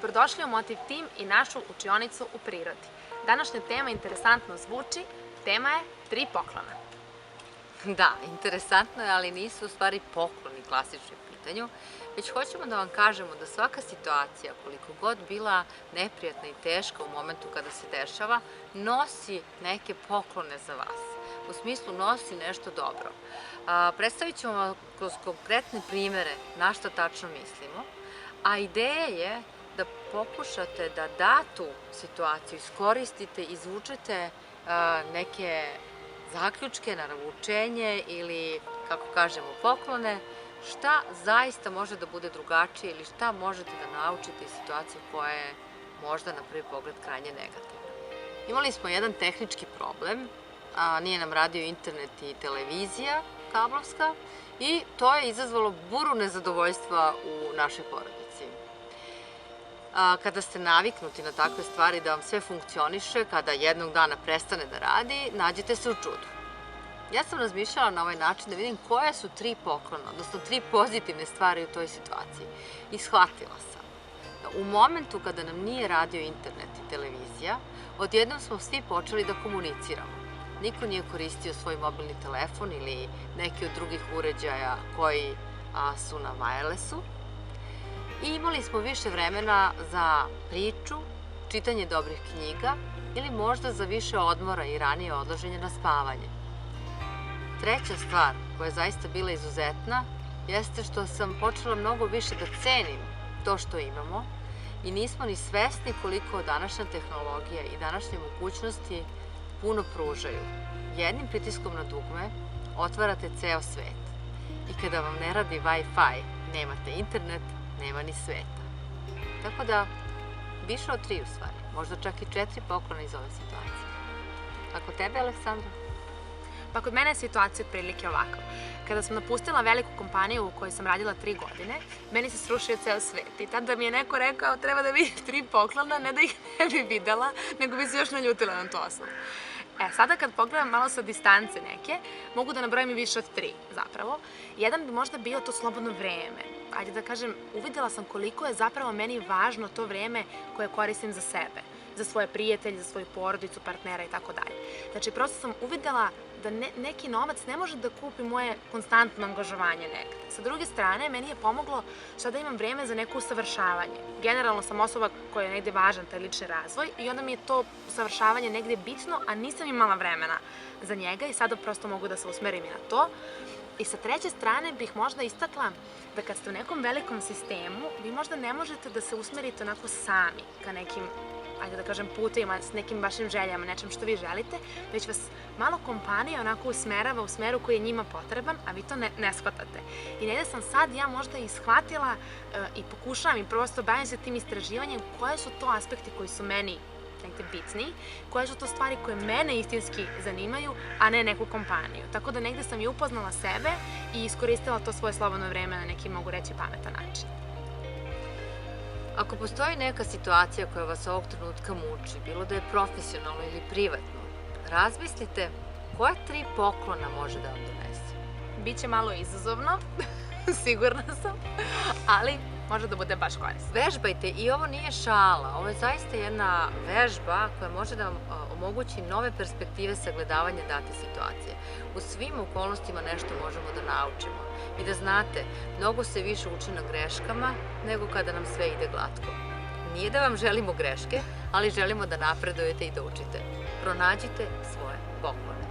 Dobrodošli u Motiv Team i našu učionicu u prirodi. Današnja tema interesantno zvuči, tema je 3 poklona. Da, interesantno je, ali nisu u stvari pokloni klasični u pitanju, već hoćemo da vam kažemo da svaka situacija, koliko god bila neprijatna i teška u momentu kada se dešava, nosi neke poklone za vas. U smislu nosi nešto dobro. Predstavit ćemo vam kroz konkretne primere na šta tačno mislimo, a ideja je da pokušate da datu situaciju iskoristite, izvučete neke zaključke, navučenje ili, kako kažemo, poklone, šta zaista može da bude drugačije ili šta možete da naučite iz situacije koja je možda na prvi pogled krajnje negativna. Imali smo jedan tehnički problem, nije nam radio internet i televizija kablovska i to je izazvalo buru nezadovoljstva u našoj porodici. Kada ste naviknuti na takve stvari da vam sve funkcioniše, kada jednog dana prestane da radi, nađete se u čudu. Ja sam razmišljala na ovaj način da vidim koje su 3 poklona, odnosno 3 pozitivne stvari u toj situaciji. I shvatila sam da u momentu kada nam nije radio internet i televizija, odjednom smo svi počeli da komuniciramo. Niko nije koristio svoj mobilni telefon ili neki od drugih uređaja koji su na wirelessu. I imali smo više vremena za priču, čitanje dobrih knjiga ili možda za više odmora i ranije odlaženje na spavanje. Treća stvar koja je zaista bila izuzetna jeste što sam počela mnogo više da cenim to što imamo i nismo ni svesni koliko današnja tehnologija i današnje mogućnosti puno pružaju. Jednim pritiskom na dugme otvarate ceo svet i kada vam ne radi Wi-Fi, nemate internet, nema ni sveta. Tako da, više od 3 u stvari, možda čak i 4 poklona iz ove situacije. Ako tebe, Aleksandra? Pa kod mene je situacija otprilike ovako. Kada sam napustila veliku kompaniju u kojoj sam radila 3 godine, meni se srušio ceo svet i tada mi je neko rekao treba da vidim 3 poklona, ne da ih ne bi videla, nego bi se još naljutila na to osobu. Sada kad pogledam malo sa distance neke, mogu da nabrojim i više od 3 zapravo. Jedan bi možda bio to slobodno vreme. Ajde da kažem, uvidela sam koliko je zapravo meni važno to vreme koje koristim za sebe, za svoje prijatelje, za svoju porodicu, partnera i tako dalje. Znači, prosto sam uvidela da neki novac ne može da kupi moje konstantno angažovanje negde. Sa druge strane, meni je pomoglo sada imam vreme za neko usavršavanje. Generalno sam osoba koja je negde važan, taj lični razvoj, i onda mi je to usavršavanje negde bitno, a nisam imala vremena za njega i sada prosto mogu da se usmerim i na to. I sa treće strane bih možda istakla da kad ste u nekom velikom sistemu, vi možda ne možete da se usmerite onako sami ka nekim, ajde da kažem, putevima, s nekim vašim željama, nečem što vi želite, već vas malo kompanija onako usmerava u smeru koji je njima potreban, a vi to ne shvatate. I negde sam sad ja možda i shvatila i pokušavam i prosto bavim se tim istraživanjem koje su to aspekti koji su meni negde bitniji, koje su to stvari koje mene istinski zanimaju, a ne neku kompaniju. Tako da negde sam i upoznala sebe i iskoristila to svoje slobodno vreme na neki, mogu reći, pametan način. Ako postoji neka situacija koja vas ovog trenutka muči, bilo da je profesionalno ili privatno, razmislite koja 3 poklona može da vam donese. Biće malo izazovno, sigurna sam, ali može da bude baš korisno. Vežbajte, i ovo nije šala, ovo je zaista jedna vežba koja može da vam omogući nove perspektive sagledavanja date situacije. U svim okolnostima nešto možemo da naučimo i da znate, mnogo se više uči na greškama nego kada nam sve ide glatko. Nije da vam želimo greške, ali želimo da napredujete i da učite. Pronađite svoje poklone.